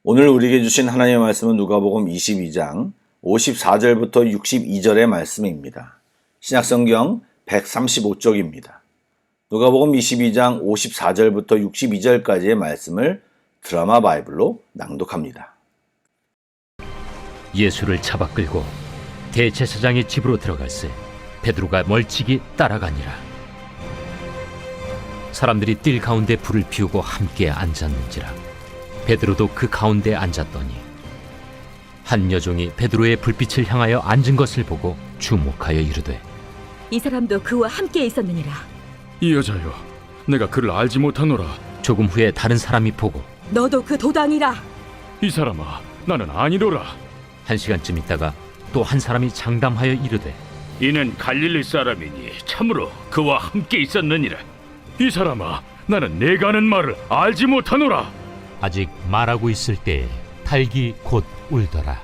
오늘 우리에게 주신 하나님의 말씀은 누가복음 22장 54절부터 62절의 말씀입니다. 신약성경 135쪽입니다. 누가복음 22장 54절부터 62절까지의 말씀을 드라마 바이블로 낭독합니다. 예수를 잡아 끌고 대제사장의 집으로 들어갈새 베드로가 멀찍이 따라가니라. 사람들이 뜰 가운데 불을 피우고 함께 앉았는지라. 베드로도 그 가운데 앉았더니 한 여종이 베드로의 불빛을 향하여 앉은 것을 보고 주목하여 이르되, 이 사람도 그와 함께 있었느니라. 이 여자여, 내가 그를 알지 못하노라. 조금 후에 다른 사람이 보고, 너도 그 도당이라. 이 사람아, 나는 아니로라. 한 시간쯤 있다가 또 한 사람이 장담하여 이르되, 이는 갈릴리 사람이니 참으로 그와 함께 있었느니라. 이 사람아, 나는 내가 하는 말을 알지 못하노라. 아직 말하고 있을 때에 닭이 곧 울더라.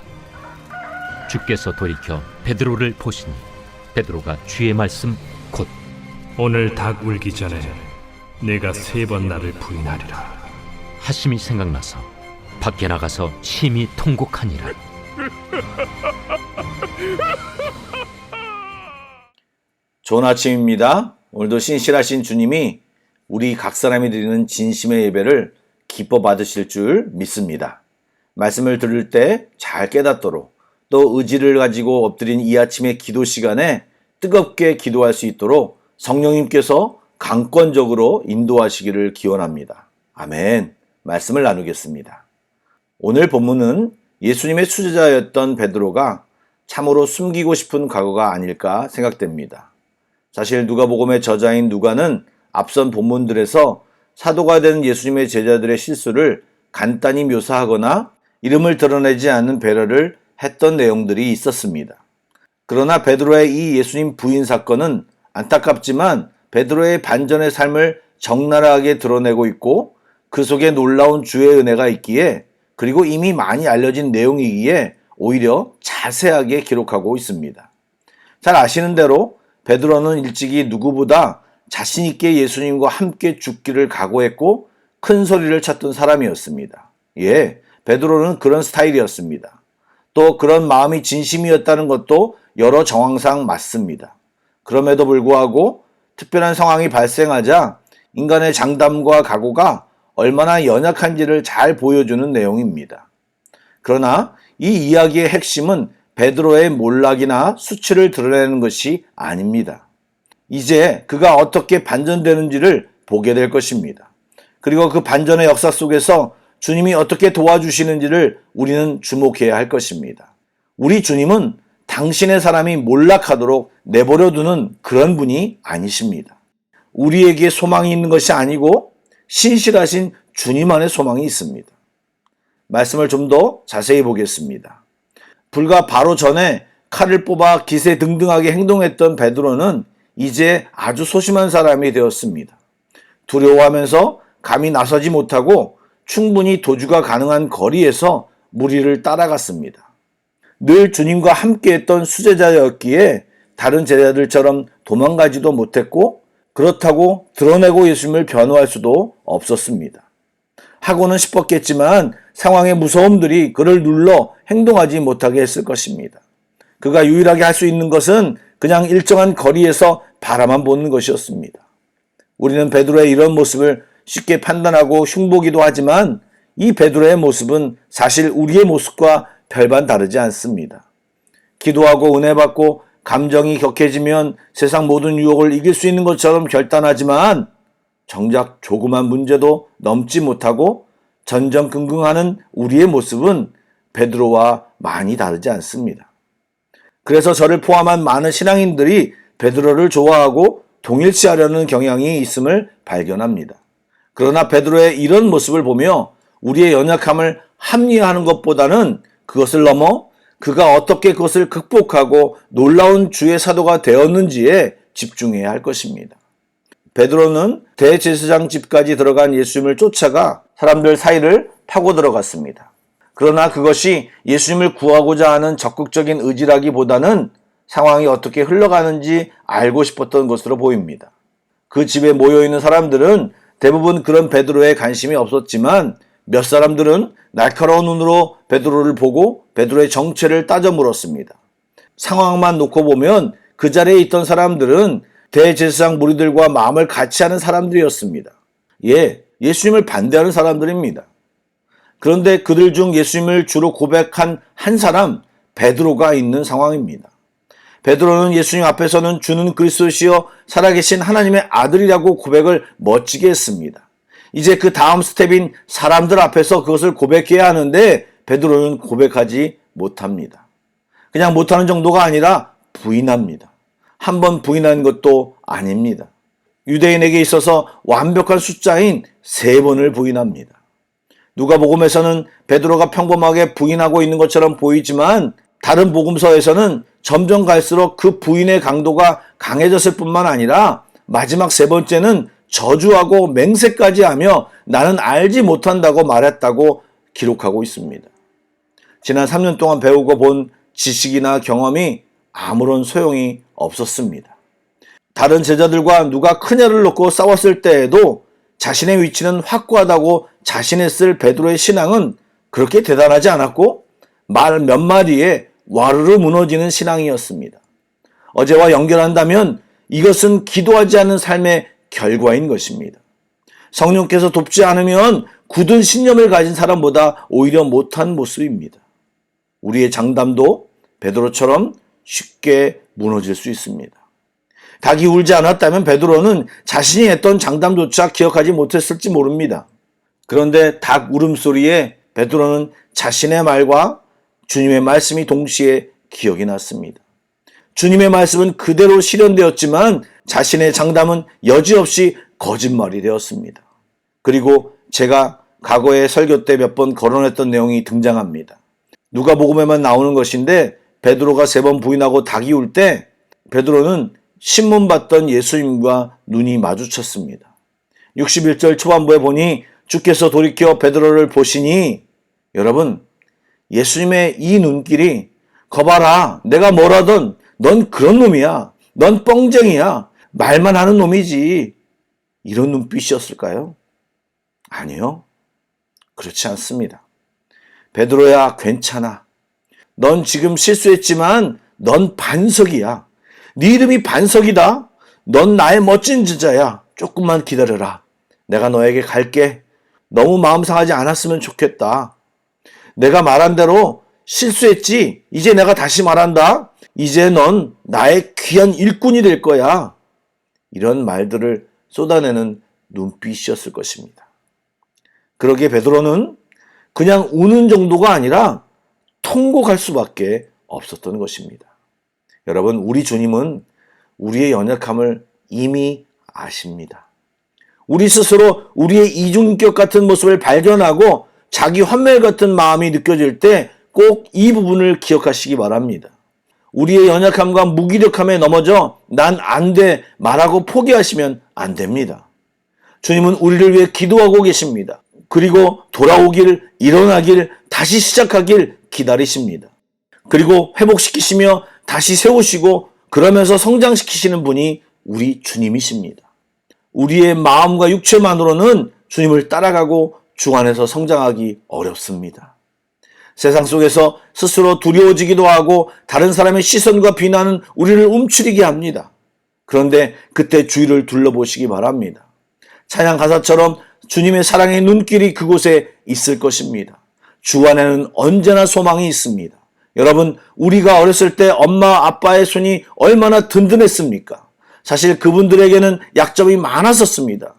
주께서 돌이켜 베드로를 보시니 베드로가 주의 말씀 곧 오늘 닭 울기 전에 내가 3번 나를 부인하리라 하심이 생각나서 밖에 나가서 심히 통곡하니라. 좋은 아침입니다. 오늘도 신실하신 주님이 우리 각 사람이 드리는 진심의 예배를 기뻐 받으실 줄 믿습니다. 말씀을 들을 때 잘 깨닫도록, 또 의지를 가지고 엎드린 이 아침의 기도 시간에 뜨겁게 기도할 수 있도록 성령님께서 강권적으로 인도하시기를 기원합니다. 아멘. 말씀을 나누겠습니다. 오늘 본문은 예수님의 수제자였던 베드로가 참으로 숨기고 싶은 과거가 아닐까 생각됩니다. 사실 누가복음의 저자인 누가는 앞선 본문들에서 사도가 된 예수님의 제자들의 실수를 간단히 묘사하거나 이름을 드러내지 않는 배려를 했던 내용들이 있었습니다. 그러나 베드로의 이 예수님 부인 사건은 안타깝지만 베드로의 반전의 삶을 적나라하게 드러내고 있고 그 속에 놀라운 주의 은혜가 있기에, 그리고 이미 많이 알려진 내용이기에 오히려 자세하게 기록하고 있습니다. 잘 아시는 대로 베드로는 일찍이 누구보다 자신 있게 예수님과 함께 죽기를 각오했고 큰 소리를 쳤던 사람이었습니다. 예, 베드로는 그런 스타일이었습니다. 또 그런 마음이 진심이었다는 것도 여러 정황상 맞습니다. 그럼에도 불구하고 특별한 상황이 발생하자 인간의 장담과 각오가 얼마나 연약한지를 잘 보여주는 내용입니다. 그러나 이 이야기의 핵심은 베드로의 몰락이나 수치를 드러내는 것이 아닙니다. 이제 그가 어떻게 반전되는지를 보게 될 것입니다. 그리고 그 반전의 역사 속에서 주님이 어떻게 도와주시는지를 우리는 주목해야 할 것입니다. 우리 주님은 당신의 사람이 몰락하도록 내버려 두는 그런 분이 아니십니다. 우리에게 소망이 있는 것이 아니고 신실하신 주님 안에 소망이 있습니다. 말씀을 좀 더 자세히 보겠습니다. 불과 바로 전에 칼을 뽑아 기세등등하게 행동했던 베드로는 이제 아주 소심한 사람이 되었습니다. 두려워하면서 감히 나서지 못하고 충분히 도주가 가능한 거리에서 무리를 따라갔습니다. 늘 주님과 함께했던 수제자였기에 다른 제자들처럼 도망가지도 못했고 그렇다고 드러내고 예수님을 변호할 수도 없었습니다. 하고는 싶었겠지만 상황의 무서움들이 그를 눌러 행동하지 못하게 했을 것입니다. 그가 유일하게 할 수 있는 것은 그냥 일정한 거리에서 바라만 보는 것이었습니다. 우리는 베드로의 이런 모습을 쉽게 판단하고 흉보기도 하지만 이 베드로의 모습은 사실 우리의 모습과 별반 다르지 않습니다. 기도하고 은혜 받고 감정이 격해지면 세상 모든 유혹을 이길 수 있는 것처럼 결단하지만 정작 조그만 문제도 넘지 못하고 전전긍긍하는 우리의 모습은 베드로와 많이 다르지 않습니다. 그래서 저를 포함한 많은 신앙인들이 베드로를 좋아하고 동일시하려는 경향이 있음을 발견합니다. 그러나 베드로의 이런 모습을 보며 우리의 연약함을 합리화하는 것보다는 그것을 넘어 그가 어떻게 그것을 극복하고 놀라운 주의 사도가 되었는지에 집중해야 할 것입니다. 베드로는 대제사장 집까지 들어간 예수님을 쫓아가 사람들 사이를 파고 들어갔습니다. 그러나 그것이 예수님을 구하고자 하는 적극적인 의지라기보다는 상황이 어떻게 흘러가는지 알고 싶었던 것으로 보입니다. 그 집에 모여있는 사람들은 대부분 그런 베드로에 관심이 없었지만 몇 사람들은 날카로운 눈으로 베드로를 보고 베드로의 정체를 따져 물었습니다. 상황만 놓고 보면 그 자리에 있던 사람들은 대제사장 무리들과 마음을 같이 하는 사람들이었습니다. 예수님을 반대하는 사람들입니다. 그런데 그들 중 예수님을 주로 고백한 한 사람, 베드로가 있는 상황입니다. 베드로는 예수님 앞에서는 주는 그리스도시요 살아계신 하나님의 아들이라고 고백을 멋지게 했습니다. 이제 그 다음 스텝인 사람들 앞에서 그것을 고백해야 하는데 베드로는 고백하지 못합니다. 그냥 못하는 정도가 아니라 부인합니다. 한 번 부인한 것도 아닙니다. 유대인에게 있어서 완벽한 숫자인 3번을 부인합니다. 누가복음에서는 베드로가 평범하게 부인하고 있는 것처럼 보이지만 다른 복음서에서는 점점 갈수록 그 부인의 강도가 강해졌을 뿐만 아니라 마지막 3번째는 저주하고 맹세까지 하며 나는 알지 못한다고 말했다고 기록하고 있습니다. 지난 3년 동안 배우고 본 지식이나 경험이 아무런 소용이 없었습니다. 다른 제자들과 누가 큰애를 놓고 싸웠을 때에도 자신의 위치는 확고하다고 자신했을 베드로의 신앙은 그렇게 대단하지 않았고 말 몇 마디에 와르르 무너지는 신앙이었습니다. 어제와 연결한다면 이것은 기도하지 않는 삶의 결과인 것입니다. 성령께서 돕지 않으면 굳은 신념을 가진 사람보다 오히려 못한 모습입니다. 우리의 장담도 베드로처럼 쉽게 무너질 수 있습니다. 닭이 울지 않았다면 베드로는 자신이 했던 장담조차 기억하지 못했을지 모릅니다. 그런데 닭 울음소리에 베드로는 자신의 말과 주님의 말씀이 동시에 기억이 났습니다. 주님의 말씀은 그대로 실현되었지만 자신의 장담은 여지없이 거짓말이 되었습니다. 그리고 제가 과거에 설교 때 몇 번 거론했던 내용이 등장합니다. 누가복음에만 나오는 것인데 베드로가 3번 부인하고 닭이 울 때 베드로는 신문 받던 예수님과 눈이 마주쳤습니다. 61절 초반부에 보니 주께서 돌이켜 베드로를 보시니 여러분 예수님의 이 눈길이 거봐라 내가 뭐라던 넌 그런 놈이야. 넌 뻥쟁이야. 말만 하는 놈이지. 이런 눈빛이었을까요? 아니요. 그렇지 않습니다. 베드로야 괜찮아. 넌 지금 실수했지만 넌 반석이야. 네 이름이 반석이다. 넌 나의 멋진 제자야. 조금만 기다려라. 내가 너에게 갈게. 너무 마음 상하지 않았으면 좋겠다. 내가 말한 대로 실수했지. 이제 내가 다시 말한다. 이제 넌 나의 귀한 일꾼이 될 거야. 이런 말들을 쏟아내는 눈빛이었을 것입니다. 그러기에 베드로는 그냥 우는 정도가 아니라 통곡할 수밖에 없었던 것입니다. 여러분, 우리 주님은 우리의 연약함을 이미 아십니다. 우리 스스로 우리의 이중인격 같은 모습을 발견하고 자기 환멸 같은 마음이 느껴질 때 꼭 이 부분을 기억하시기 바랍니다. 우리의 연약함과 무기력함에 넘어져 난 안 돼 말하고 포기하시면 안 됩니다. 주님은 우리를 위해 기도하고 계십니다. 그리고 돌아오길, 일어나길, 다시 시작하길 기다리십니다. 그리고 회복시키시며 다시 세우시고 그러면서 성장시키시는 분이 우리 주님이십니다. 우리의 마음과 육체만으로는 주님을 따라가고 주 안에서 성장하기 어렵습니다. 세상 속에서 스스로 두려워지기도 하고 다른 사람의 시선과 비난은 우리를 움츠리게 합니다. 그런데 그때 주위를 둘러보시기 바랍니다. 찬양 가사처럼 주님의 사랑의 눈길이 그곳에 있을 것입니다. 주 안에는 언제나 소망이 있습니다. 여러분, 우리가 어렸을 때 엄마 아빠의 손이 얼마나 든든했습니까? 사실 그분들에게는 약점이 많았었습니다.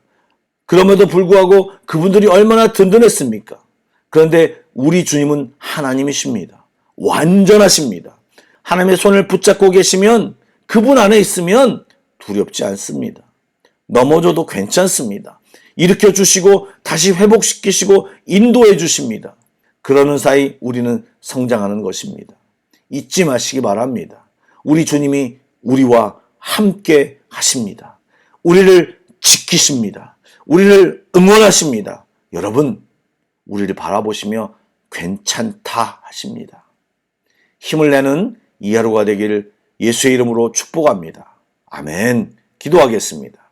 그럼에도 불구하고 그분들이 얼마나 든든했습니까? 그런데 우리 주님은 하나님이십니다. 완전하십니다. 하나님의 손을 붙잡고 계시면, 그분 안에 있으면 두렵지 않습니다. 넘어져도 괜찮습니다. 일으켜 주시고 다시 회복시키시고 인도해 주십니다. 그러는 사이 우리는 성장하는 것입니다. 잊지 마시기 바랍니다. 우리 주님이 우리와 함께 하십니다. 우리를 지키십니다. 우리를 응원하십니다. 여러분, 우리를 바라보시며 괜찮다 하십니다. 힘을 내는 이 하루가 되기를 예수의 이름으로 축복합니다. 아멘. 기도하겠습니다.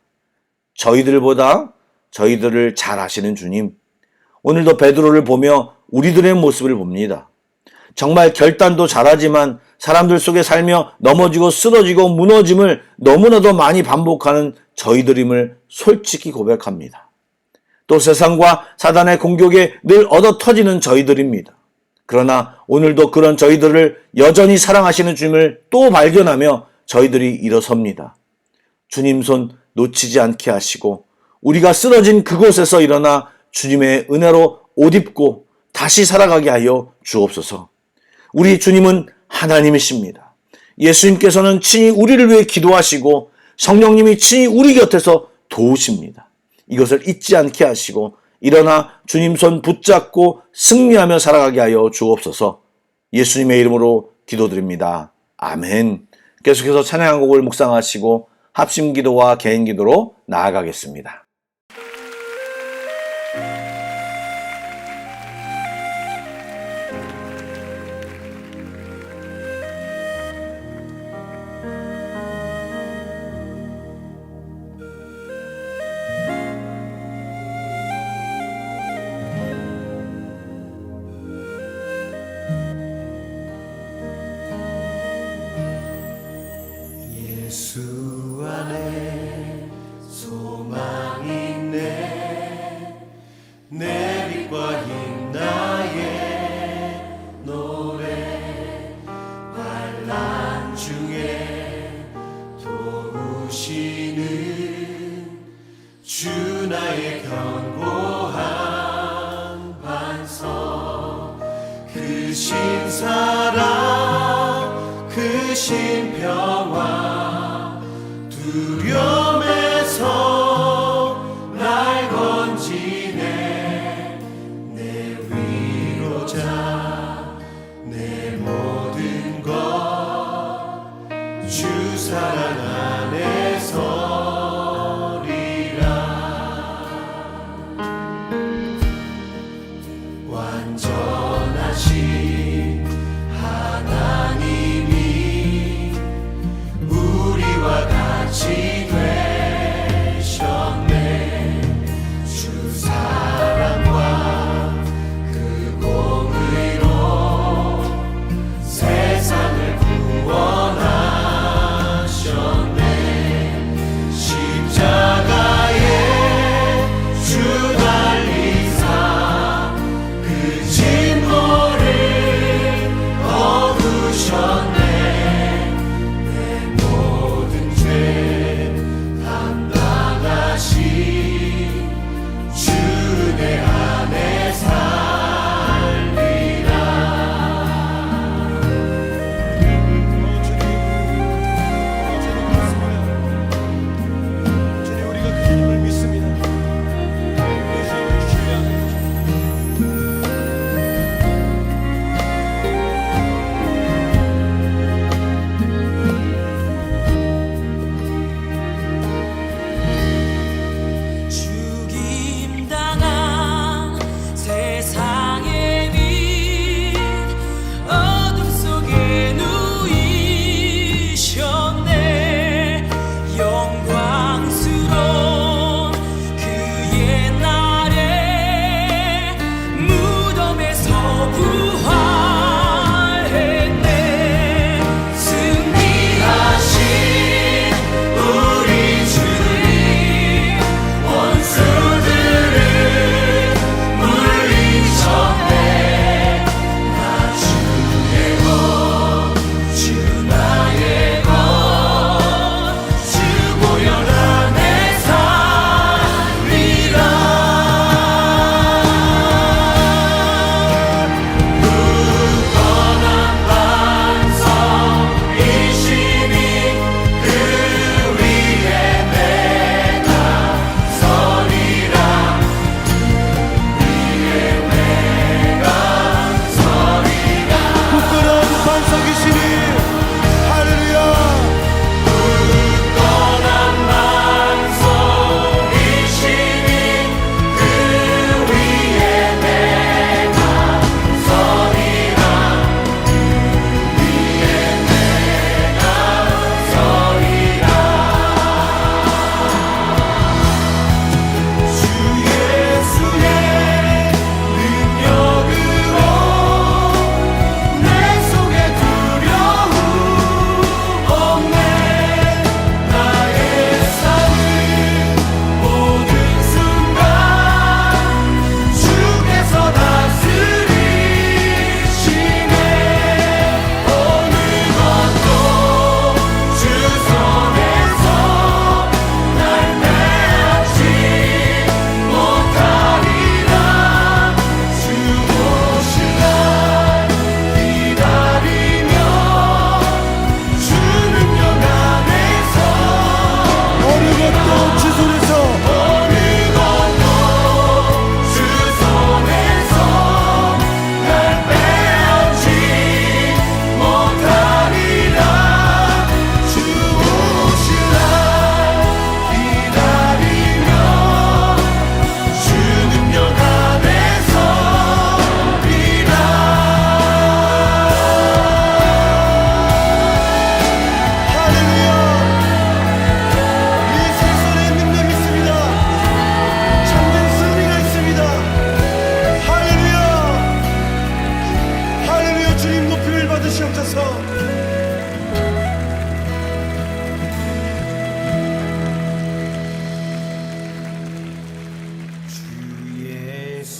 저희들보다 저희들을 잘 아시는 주님, 오늘도 베드로를 보며 우리들의 모습을 봅니다. 정말 결단도 잘하지만 사람들 속에 살며 넘어지고 쓰러지고 무너짐을 너무나도 많이 반복하는 저희들임을 솔직히 고백합니다. 또 세상과 사단의 공격에 늘 얻어 터지는 저희들입니다. 그러나 오늘도 그런 저희들을 여전히 사랑하시는 주님을 또 발견하며 저희들이 일어섭니다. 주님 손 놓치지 않게 하시고 우리가 쓰러진 그곳에서 일어나 주님의 은혜로 옷 입고 다시 살아가게 하여 주옵소서. 우리 주님은 하나님이십니다. 예수님께서는 친히 우리를 위해 기도하시고 성령님이 친히 우리 곁에서 도우십니다. 이것을 잊지 않게 하시고 일어나 주님 손 붙잡고 승리하며 살아가게 하여 주옵소서. 예수님의 이름으로 기도드립니다. 아멘. 계속해서 찬양한 곡을 묵상하시고 합심기도와 개인기도로 나아가겠습니다. 예수 안에 소망이 있네. 내 빛과 힘 나의 노래. 환난 중에 도우시는 주 나의 견고한 반석. 그 신사랑 그 신평화 두려움에서 날 건지네. 내 위로자 내 모든 것 주 사랑 안에 서리라. 완전하신 하나님이 우리와 같이 되시네.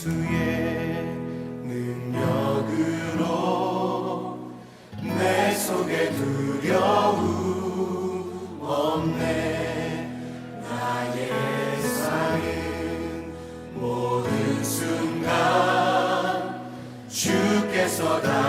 예수의 능력으로 내 속에 두려움 없네. 나의 삶은 모든 순간 주께서 다